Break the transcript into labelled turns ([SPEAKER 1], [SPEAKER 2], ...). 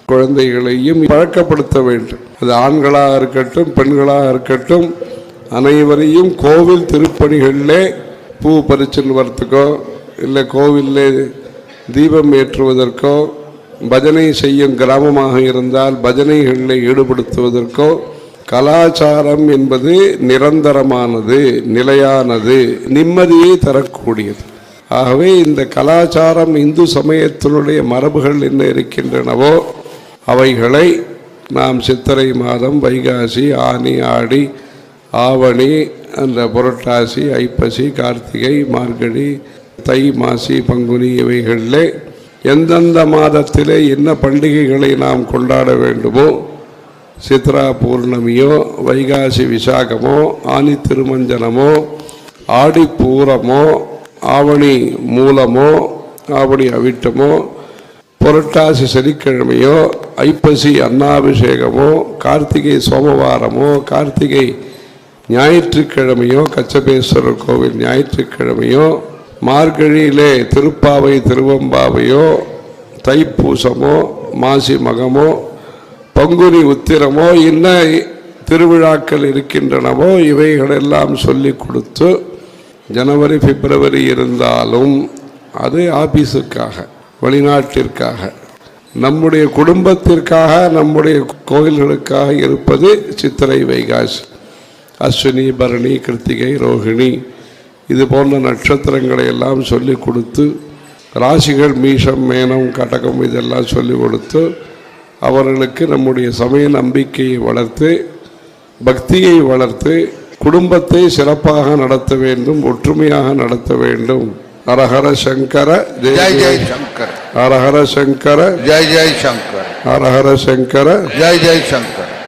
[SPEAKER 1] குழந்தைகளையும் பழக்கப்படுத்த வேண்டும். அது ஆண்களாக இருக்கட்டும் பெண்களாக இருக்கட்டும், அனைவரையும் கோவில் திருப்பணிகளிலே பூ பறிச்சுன்னு வரத்துக்கோ இல்லை கோவிலில் தீபம் ஏற்றுவதற்கோ, பஜனை செய்யும் கிராமமாக இருந்தால் பஜனைகளில் ஈடுபடுத்துவதற்கோ, கலாச்சாரம் என்பது நிரந்தரமானது, நிலையானது, நிம்மதியை தரக்கூடியது. ஆகவே இந்த கலாச்சாரம் இந்து சமயத்தினுடைய மரபுகள் என்ன இருக்கின்றனவோ அவைகளை நாம் சித்திரை மாதம், வைகாசி, ஆனி, ஆடி, ஆவணி, அந்த புரட்டாசி, ஐப்பசி, கார்த்திகை, மார்கழி, தை, மாசி, பங்குனி இவைகளிலே எந்தெந்த மாதத்திலே என்ன பண்டிகைகளை நாம் கொண்டாட வேண்டுமோ, சித்ரா பூர்ணமியோ, வைகாசி விசாகமோ, ஆனி திருமஞ்சனமோ, ஆடி பூரமோ, ஆவணி மூலமோ, ஆவணி அவிட்டமோ, புரட்டாசி சனிக்கிழமையோ, ஐப்பசி அன்னாபிஷேகமோ, கார்த்திகை சோமவாரமோ, கார்த்திகை ஞாயிற்றுக்கிழமையோ, கச்சபேஸ்வரர் கோவில் ஞாயிற்றுக்கிழமையோ, மார்கழியிலே திருப்பாவை திருவம்பாவையோ, தைப்பூசமோ, மாசி மகமோ, பங்குனி உத்திரமோ, என்ன திருவிழாக்கள் இருக்கின்றனவோ இவைகளெல்லாம் சொல்லி கொடுத்து, ஜனவரி பிப்ரவரி இருந்தாலும் அது ஆபீஸுக்காக, வெளிநாட்டிற்காக, நம்முடைய குடும்பத்திற்காக, நம்முடைய கோயில்களுக்காக இருப்பது சித்திரை வைகாசி. அஸ்வினி, பரணி, கிருத்திகை, ரோகிணி இது போன்ற நட்சத்திரங்களை எல்லாம் சொல்லி கொடுத்து, ராசிகள் மீஷம், மேனம், கடகம் இதெல்லாம் சொல்லி கொடுத்து அவர்களுக்கு நம்முடைய சமய நம்பிக்கையை வளர்த்து, பக்தியை வளர்த்து, குடும்பத்தை சிறப்பாக நடத்த வேண்டும், ஒற்றுமையாக நடத்த வேண்டும். ஹரஹர சங்கர ஜெய ஜெய சங்கர, ஹரஹர சங்கர ஜெய ஜெய சங்கர, ஹரஹர சங்கர ஜெய ஜெய சங்கர.